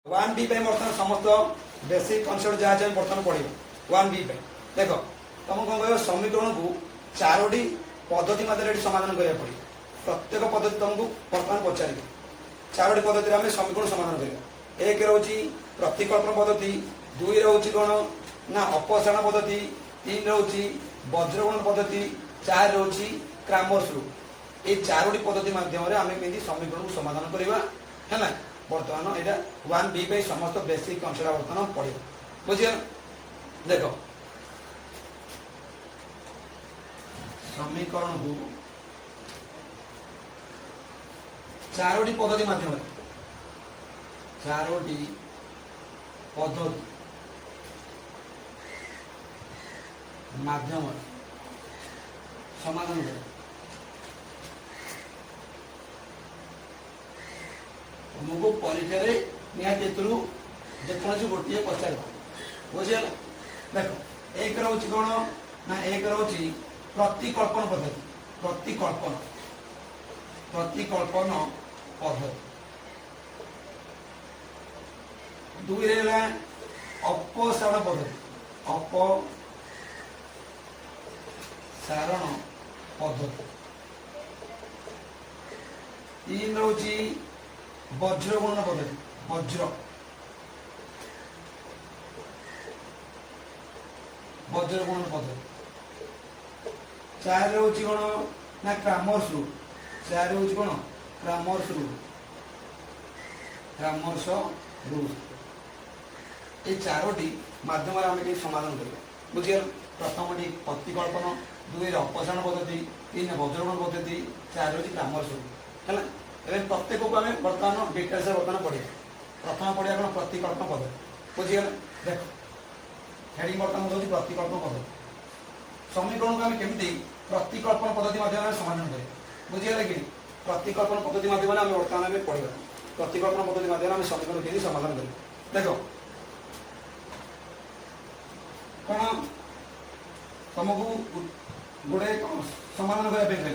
one B बर्तमान समस्त basic concept जहाँ बर्तमान पढ़े वन बी देख तुम कौन कह समीकरण को चारोटी पद्धति मध्य समाधान करा पड़े प्रत्येक पद्धति तुमको बर्तमान पचार चारोटी पद्धति आम समीकरण समाधान कर एक रोचे प्रतिकल्पन पद्धति दुई रोचे कौन ना अपसारण पद्धति तीन रोचे वज्रगुणन पद्धति चार रोचे क्रैमर्स रूल ये चारोटी पद्धति माध्यम आम केमी समीकरण को समाधान करवा है बर्तमान यहाँ वन बी पे समस्त बेसिक कनसेप्ट बर्तमान पढ़े बुझे देख समीकरण को चारोटी पद्धति माध्यम चारोटी पद्धति माध्यम समाधान कर तुमको परीक्षा निहती जेकोसी गोटे पचार बुझे देख एक रोचे कौन ना एक रोचे प्रतिकल्पन पद्धति प्रतिकल्पन प्रतिकल्पन पद्धति दुई अपसारण पद्धति अपसारण पद्धति तीन रोचे वज्रगुणन पद्धति वज्र वज्रगुणन पद्धति चार रोचे कौन ना क्रैमर्स रूल चार रोचे कौन क्रैमर्स रूल क्रैमर्स रूल ये चारोटी माध्यम आम समाधान कर बुझे प्रथम प्रतिकल्पन दुई अपसारण पद्धति तीन वज्रगुणन पद्धति चार रोचे क्रैमर्स रूल है प्रत्येक को आम बर्तमान डिटेल्स बर्तमान पढ़ा प्रथम पढ़ा कौन प्रतिकल्पन पद्धति बुझे देख हेडिंग बर्तमान होती प्रतिकल्पन पद्धति समीकरण को आम केमी प्रतिकल्पन पद्धति माध्यम समाधान करें बुझे कि प्रतिकल्पन पद्धति माध्यम आम बर्तमान पढ़ा प्रतिकल्पन पद्धति माध्यम आम समीकरण केमी समाधान करें देख कौन तुमको गोटे समाधान करने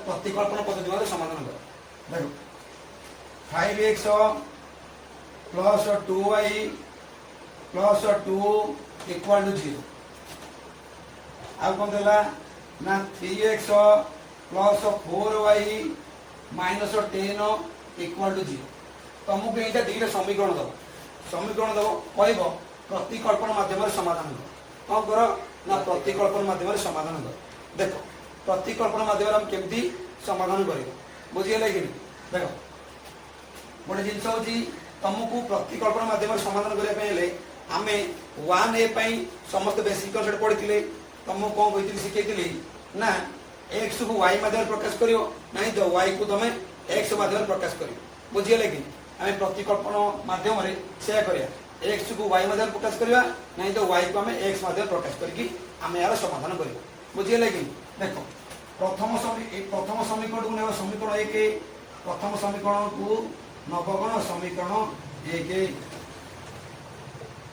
प्रतिकल्पन पद्धति माध्यम समाधान कर देखो 5x plus 2y plus 2 equal to 0 आउ कौन देला ना 3x plus 4y minus 10 equal to 0 तुमको यहाँ दुईटा समीकरण दब कह प्रतिकल्पन माध्यम समाधान कर कौन कर ना प्रतिकल्पन माध्यम समाधान कर देख प्रतिकल्पन माध्यम केमती समाधान कर बुझीगला कि देख गोटे जिन तुमको प्रतिकल्पन माध्यम समाधान करने आम वन ए समस्त बेसिक कनसेप्ट पढ़ी तुमको कौन कही शिखी ना एक्स को वाई माध्यम प्रकाश कर नहीं तो वाई को तुम एक्स माध्यम प्रकाश कर बुझीगला कि आम प्रतिकल्पन माध्यम से एक्स को वाई माध्यम प्रकाश करवा नहीं तो वाई को आम एक्स माध्यम प्रकाश करके आम यार समाधान कर बुझीगला कि देख प्रथम समीकरण को नव समीकरण एक प्रथम समीकरण को नवगण समीकरण एक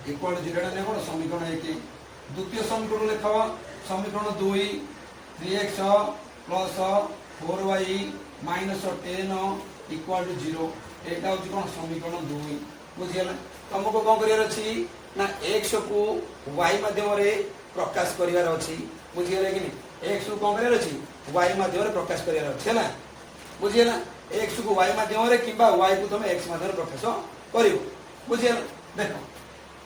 इक्वल 0 कौन समीकरण एक द्वितीय समीकरण लिख समीकरण 2 3x plus 4y minus 10 equal to 0 यहाँ हूँ कौन समीकरण 2 बुझीगला तुमको कौन कर ना x को y माध्यम प्रकाश करार अच्छी बुझीगला कि एक्स को कौन कर वाई माध्यम प्रकाश कर बुझीगला एक्स को वाई माध्यम कि वाई को तुम एक्स माध्यम प्रकाश कर बुझे देख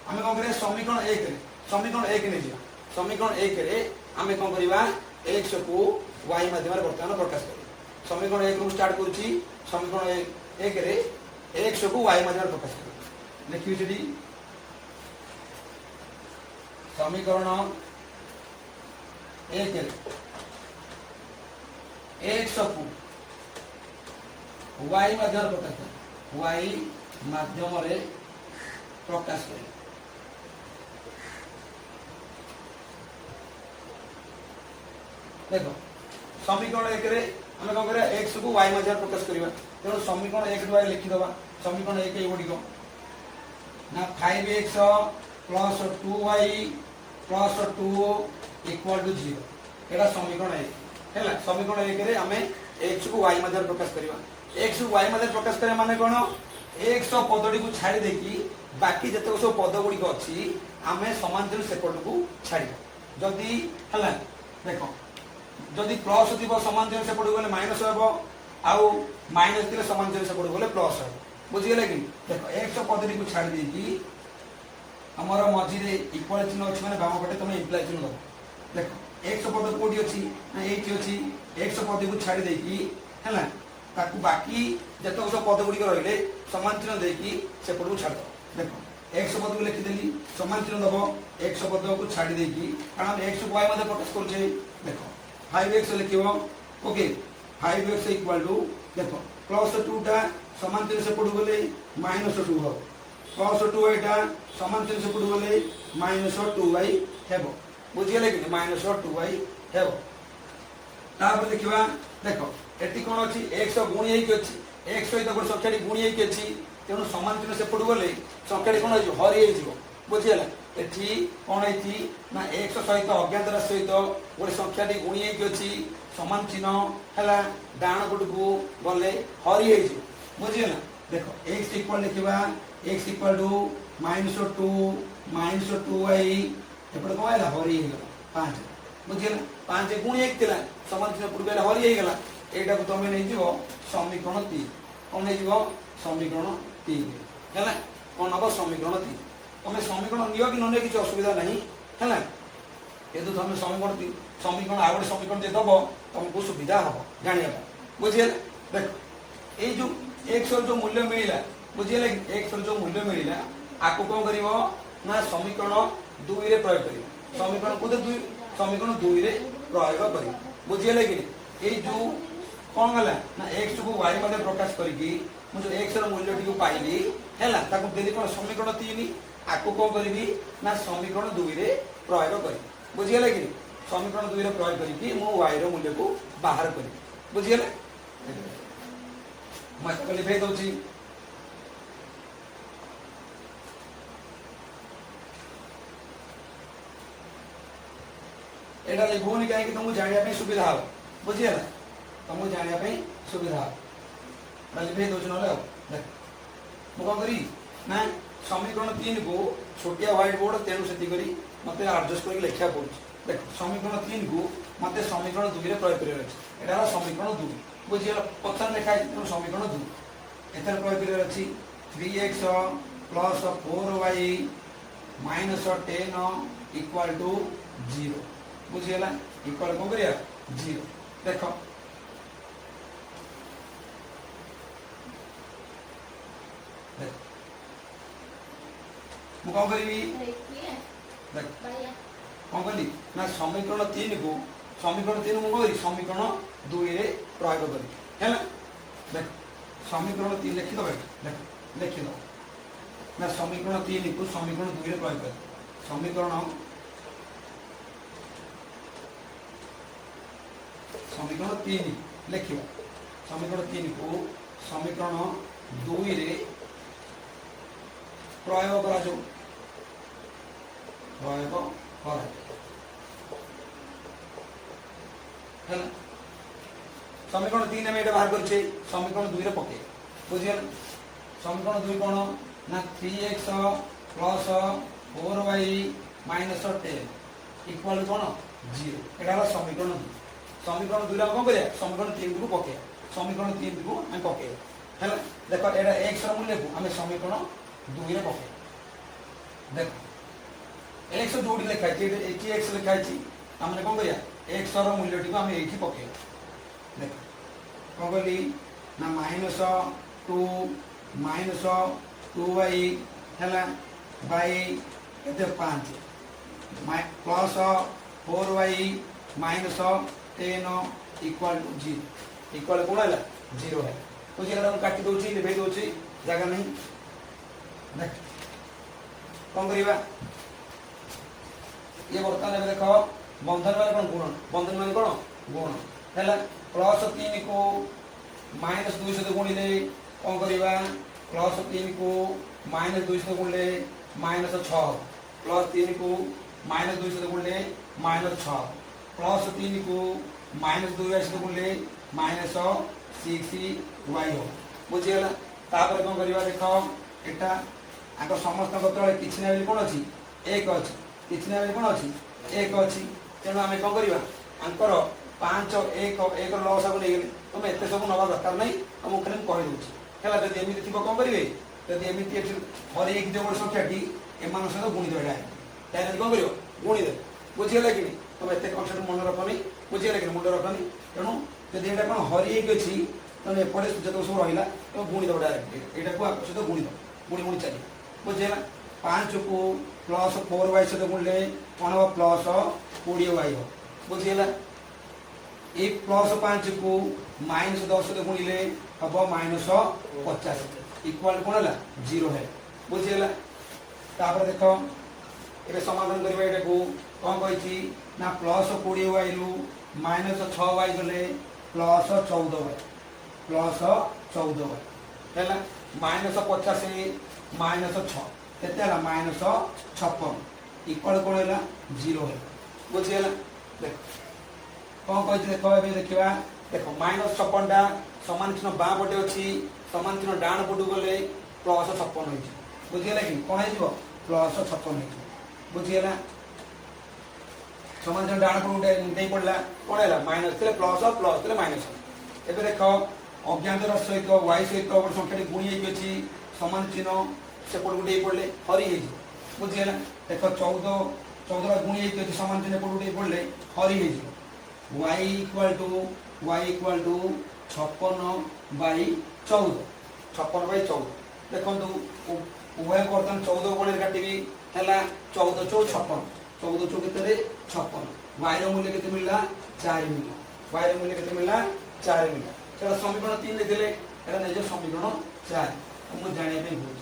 आम कौन कर समीकरण एक नहीं जा समीकरण एक आम कौन करवा एक्स को वाई माध्यम बर्तमान प्रकाश कर समीकरण एक स्टार्ट कर समीकरण एक एक्स को वाई माध्यम प्रकाश कर लिखी समीकरण एक एक्स को वाई माध्यम प्रकाश कर वाई माध्यम प्रकाश कर देखो समीकरण एक आम कौन कर एक्स को वाई माध्यम प्रकाश करवा तेणु समीकरण एक द्वारा लिखिदबा समीकरण एक गुड़िक ना 5x plus 2y plus 2 equal to 0 एटा समीकरण एक है समीकरण एक आम एक्स को वाई माध्यम प्रकाश करवा एक्स को वाई माध्यम प्रकाश करवा माने कौन x पदटी को छाड़ी देकी बाकी जते सब पद गुड़िक अच्छी आम समांतर सेपट को छाड़ जदि है देख जदि प्लस थी समांतर सेपट गले माइनस हे आउ माइनस थे समांतर सेपट गले प्लस हे बुझीगला कि देख x पदटी को छाड़ देकी आमर मझे इक्वाल चिन्ह अच्छी मैंने बाम पटे तुम इम्प्लाय चिन्ह दब देख x पद कौटी अच्छी ना ये अच्छी x पद को छाड़ी देकी है ताकू बाकी जत सब पद गुड़िक रही समान चिन्ह देकी सेपट को छाड़ देख x पद को लिखिदेली समान चिन्ह दब x पद को छाड़ी देकी कारण x को y मध्य प्रकाश करुचे देख 5x लिखिब ओके 5x इक्वल टू देख प्लस 2 टा समान चिन्ह सेपट गले -2 हो प्लस 2y टा समान चिन्ह सेपट गले -2y हेबो बुझिगले कि -2y हेबो तापर देखिबा देखो एटी कोन अछि x गुणी हेकि अछि x सहित गोटे संख्याटी गुणी हेकि अछि तेणु समान चिन्ह सेपट गले संख्याटी कोन हो हरि हे जिवो बुझिगला एटी कोन हेछि ना x सहित अज्ञात राशि सहित गोटे संख्याटी गुणी हेकि अछि समान चिन्ह हला डाण गुड को गले हरि हे जिवो बुझिगला देखो x इक्वल लिखिबा x इक्वल टू -2 -2y एपटे कोन हैला हरि हे गेला 5 बुझिगला 5 गुणी एक थिला समान चिन्ह पुट गला हरि हे गेला एटा को तमे नै जिवो समीकरण 3 कोन नै जिवो समीकरण 3 हैला कोन अब समीकरण 3 तमे समीकरण नियो कि नने किछ असुविधा नहीं हैला यदि तमे समीकरण आउट समीकरण दे दबो तुमको सुविधा हो जानिया बुझिगला देख ए जो x जो मूल्य मिलिला बुझिगला x जो मूल्य मिलिला आको कोन करिवो ना समीकरण 2 रे प्रयोग करिवो समीकरण को 2 समीकरण 2 रे प्रयोग करिवो बुझिगला कि ए जो कौन गला ना x को y मध्ये प्रकाश करिकी मु जो x ର मूल्य टी को पाइली हैला ताको देली कोन समीकरण 3 आको को करबी ना समीकरण 2 रे प्रयोग करी बुझिगला कि समीकरण 2 रे प्रयोग करिकी मु y रो मूल्य को बाहर करी बुझिगला मैं तो लिखै दउची एटा लिखोनी काहे कि तुमको जानिया पे सुविधा हो बुझिगला तुमको जानिया पे सुविधा हो लिखै दउछ नले देख मु कोन करी ना समीकरण 3 को छोटिया व्हाइट बोर्ड तेणु सेति करी मते एडजस्ट करके लिखिया पड़छ देख समीकरण 3 को मते समीकरण 2 रे प्रयोग करे अछि एटा समीकरण 2 बुझिगला पत्थर लिखा है समीकरण 2 एथर प्रयोग करे अछि 3x + 4y - 10 equal to 0 बुझिगला equal कोन करिया 0 देखो मु कौन करी देख कौन करी ना समीकरण 3 को समीकरण 3 मु करी समीकरण 2 रे प्रयोग करी हैला देख समीकरण 3 लिखि दबे देख लिखि दो ना समीकरण 3 को समीकरण 2 रे प्रयोग कर समीकरण 3 लिखिबा समीकरण 3 को समीकरण 2 रे प्रयोग करा जो प्रयोग करा हैला समीकरण 3 में एटा बाहर करछे समीकरण 2 रे पके बुझियन समीकरण 2 कोन ना 3x + 4y - 10 इक्वल कोन 0 एटा समीकरण 2 समीकरण 2 रा कोन करे समीकरण 3 को पके समीकरण 3 को हम पके हैला देखो एटा x रा मूल्य को हम समीकरण 2 रे पके देखो x जोड़ी लिखा है एठी x लिखा है हमने कोन करिया x रा मूल्य टी को हम एठी पके देखो कोन करी ना -2 हैला बाय केते 5 plus 4y - 10 equal to 0 equal कोन हैला 0 है तो जेला हम काटी दोची लिखै दोची जगह नहीं देख कौन करिबा ये बर्तन में देखो बंधन वाले कोन गुण बंधन वाले कोन गुण हैला +3 को -2 से गुणिले कौन करिबा +3 को -2 से गुणिले -6 +3 को -2 से गुणिले -6 +3 को -2 से गुणिले -6y हो बुझियला तापर कौन करवा देख एटा आंक समस्त तले किछि ना कौन अच्छी एक अच्छी किछि ना कौन अच्छी एक अच्छी तेणु आम कौन करवा आंकर 5 1 1 लस को नहीं तुम एत सब नवा दरकार नहीं तुमको खाली कहीदे है जब एमती थी कौन करेंगे जब एमती हर एक जो संख्याटी एम सहित गुणी देगा डायरेक्ट कौन कर गुणी दे बुझीगला कि तुम एत कनसेप्ट मन रखनी बुझीगला कि मुंड रखनी तेणु जब यहाँ कौन हर एक अच्छी तुम एपटे जो सब रहा तुम गुणी दब डायरेक्ट यहाँ को सहित गुणी दब गुणी गुणी चलिए बुझीगला 5 को प्लस 4y सहित गुणिले कौन हम प्लस 20y हो बुझीगला ये प्लस 5 को माइनस 10 सहित गुणिले हम -50 इक्वल कौन है 0 है बुझीगला तापर देख ये समाधान करवा यहाँ को कौन कही ना प्लस 20y रु -6y गले प्लस 14y है -50 -6 केते -56 इक्वल कौन है 0 है बुझीगला देख कौन कही देख देखा देख -56 सामान चिन्ह बाँ पटे अच्छी सामान चिन्ह डाण पटू गले +56 हो बुझीगला कि कौन हो +56 हो बुझीगला सामान चिन्ह डाण पटू नहीं पड़ा कौन है माइनस थे प्लस प्लस थे माइनस एवं देख अज्ञात सहित y सहित गोटे संख्या गुणी अच्छी सामान चिन्ह सेपट गुटे पड़े हरी बुझीगला देख 14 गुणी अच्छी सामान चिन्ह एपट गुटे पड़े हरी y इक्वल टू 56/14 56/14 देखो उभय बर्तमान 14 कोण काटिबी हैला 14 चौ 56 14 चौ केते 56 y रो मूल्य केते मिलला 4 मिलला y रो मूल्य केते मिलला 4 मिलला सेटा समीकरण 3 देले एटा नै जो समीकरण 4 हम जानिया पे भूल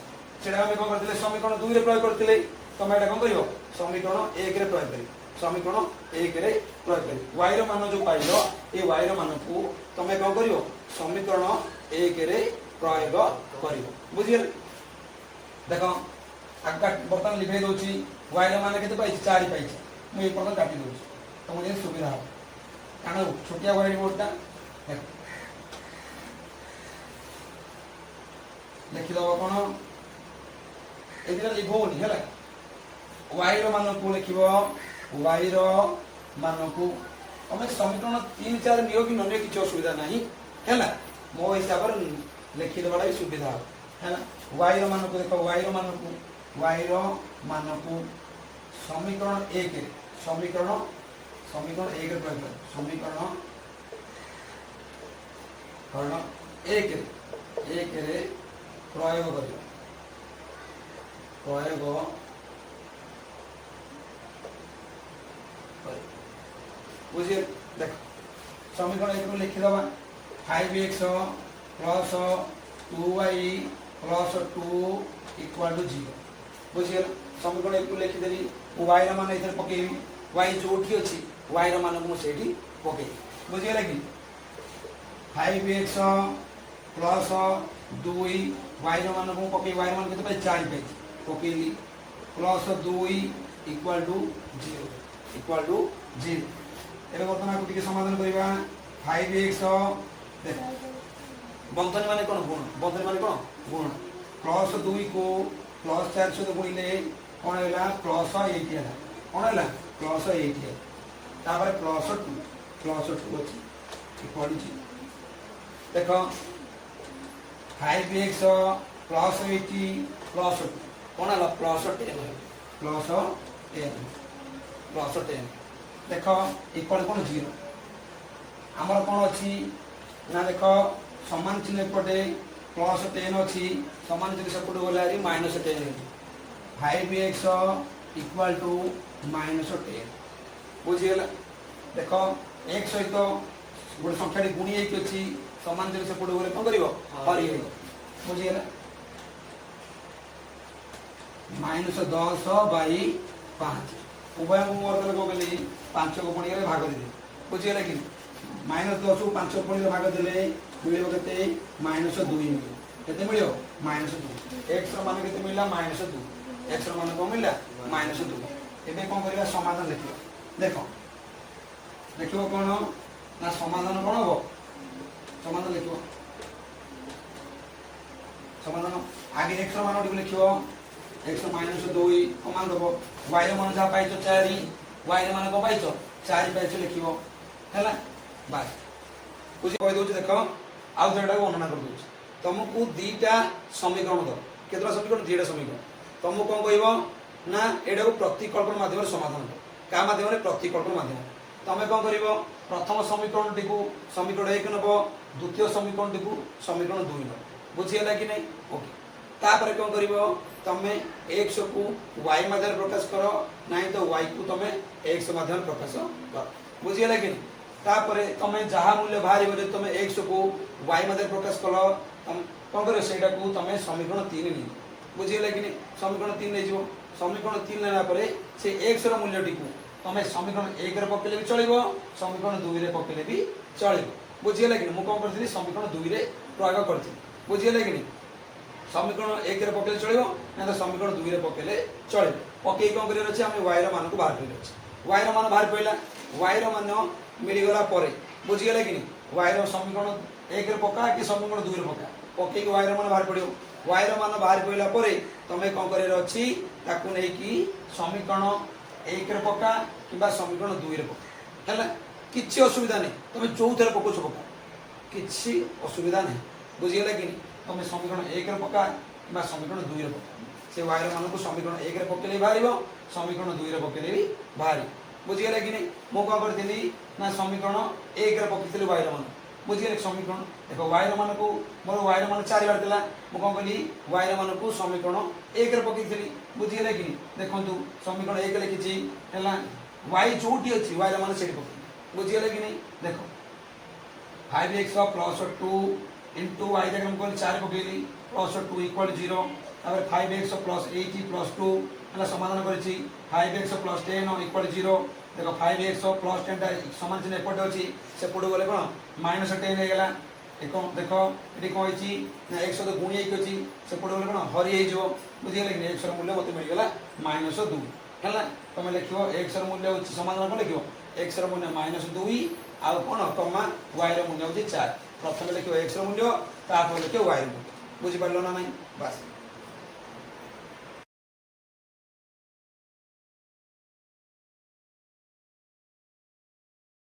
सेटा हम कोन करथिले समीकरण 2 रे प्रयोग करथिले तमे एटा कोन करियो समीकरण 1 रे प्रयोग करियो समीकरण 1 रे प्रयोग करियो y रो मान जो पाइलो ए y रो मान को तमे कोन करियो समीकरण 1 रे प्रयोग करियो बुझियल देखो आगा बर्तन लिखै दोची y रो मान केते पाइछ 4 पाइछ मु ए बर्तन काटि दोची तुम जे सुविधा हो काना छोटिया वाइट बोर्डटा लिखि दबो कोन एदिरा लिखोनी हैला y रो मान को लिखिबो y रो मान को हमें समीकरण 3 4 नियो कि नने किछ असुविधा नहीं हैला मो हिसाब रे लिखि दबा लागि सुविधा हैला y रो मान को देखो y रो मान को समीकरण 1 रे समीकरण 1 रे प्रयोग कर समीकरण 1 रे प्रयोग करियो प्रयोग बुझिए देख समीकरण 1 को लिखि दबा 5x plus 2y plus 2 equal to 0 बुझिए समीकरण 1 को लिखि देली y रा मान इधर पकेबी y जोठी अछि y रा मान को सेठी पके बुझिए लगी 5x प्लस 2 y रा मान को पके y रा मान केते 4 पे पकेली प्लस 2 इक्वल टू 0 एबे वर्तमान को टिके समाधान करिबा 5x देखो बंधन माने कोन गुण प्लस 2 को प्लस 4 से गुणिले कोन हैला प्लस 8 हैला कोन हैला प्लस 8 है तापर प्लस 2 अछि इक्वल टू देखो 5x प्लस 80 प्लस 2 कोन हैला प्लस 10 देख इक्वल कौन 0 आमर कौन अच्छी ना देख सामान चिन्ह एपटे प्लस 10 अच्छी सामान चिन्ह सेपटे गला -10 5x इक्वल टू -10 बुझीगला देख एक सहित गोटे संख्या गुणी अच्छी सामान चिन्ह सेपटे गले कौन कर हरी बुझीगला -10/5 उभय वर्तन को गली 5 को पुणी भाग दे बुझीगला कि -10 को 5 पुणी भाग देले मिलियो केते -2 मिलियो केते मिलियो -2 x रो मान केते मिलला -2 x रो मान को मिलला -2 एबे कोन करबा समाधान लिखियो देखो देखियो कोन ना समाधान कोन हो समाधान लिखियो समाधान आगे x मान लिखियो x -2 कमान दबो y मान जा पाइछो 4 y मान को पाइछो 4 पाइछो लिखियो हैला बस बुझी कहि दोछ देखो आउ जेटा वर्णना कर दोछ तुमको दीटा समीकरण दो केतरा समीकरण दीटा समीकरण तुमको कोन कहइबो ना एडा को प्रतिकल्पन माध्यम समाधान कर का माध्यम प्रतिकल्पन माध्यम तमे कोन करिवो प्रथम समीकरण टिकु समीकरण 1 नबो द्वितीय समीकरण टिकु समीकरण 2 नबो बुझियला कि नहीं ओके तापर कोन करिवो तमे x को y माध्यम प्रकाश करो नाही तो y को तमे x माध्यम प्रकाश करो बुझियला कि नहीं तापर तमे जहा मूल्य भारिबो जे तमे x को y माध्यम प्रकाश करो तम कोन करियो सेटा को तमे समीकरण 3 नि बुझियला कि नहीं समीकरण 3 नै जिवो समीकरण 3 लेना परे से x रो मूल्य टिकु तमे समीकरण 1 रे पकेले भी चलिबो समीकरण 2 रे पकेले भी चलिबो बुझियला कि मु कोन करथि समीकरण 2 रे प्रयोग करथि बुझियला कि समीकरण 1 रे पकेले चलिबो ना तो समीकरण 2 रे पकेले चलिबो पके कोन करियो अछि हम y रो मान को बाहर करियो अछि y रो मान बाहर पइला y रो मान मिली गला परे बुझियला कि y रो समीकरण 1 रे पका कि समीकरण 2 रे पका पके y रो मान बाहर पडियो y रो मान बाहर पइला परे तमे कोन करियो अछि ताकू नै कि समीकरण 1 रे पका किबा समीकरण 2 रे पका हैला किछि असुविधा नै तमे चौथरे पको छ पका किछि असुविधा नै बुझियला कि तमे समीकरण 1 रे पका किबा समीकरण 2 रे पका से y रो मान को समीकरण 1 रे पकेले बाहरिबो समीकरण 2 रे पकेले भी बाहरी बुझियला कि मो को करथिली ना समीकरण 1 रे पकिथिली y रो मान बुझियला समीकरण देखो y रो मान को मोर y रो मान 4 बार देला मो कोन कली y रो मान को समीकरण 1 रे पकिथिली बुझियला कि देखंतु समीकरण 1 लिखिछि हैला y जोटी अछि y रो मान सेठी पकि बुझियला कि देखो 5x + 2 into y जगह हम 4 पकेली + 2 = 0 तापर 5x + 8 + 2 हला समाधान करिछि 5x + 10 = 0 देखो 5x + 10 टा समान चिन्ह एपटे अछि से पडो गले कोन -10 हे गेला देखो देखो एटी कोन होइछि ना x तो गुणी एक अछि से पडो गले कोन हरि हे जो बुझियला कि x र मूल्य मते मिल गेला -2 हला तमे लिखियो x र मूल्य होछि समाधान कोन लिखियो x र मूल्य -2 आ कोन कमा y र मूल्य होछि 4 प्रथम लिखियो x र मूल्य तापर लिखियो y र मूल्य बुझि पारलो ना नहीं बस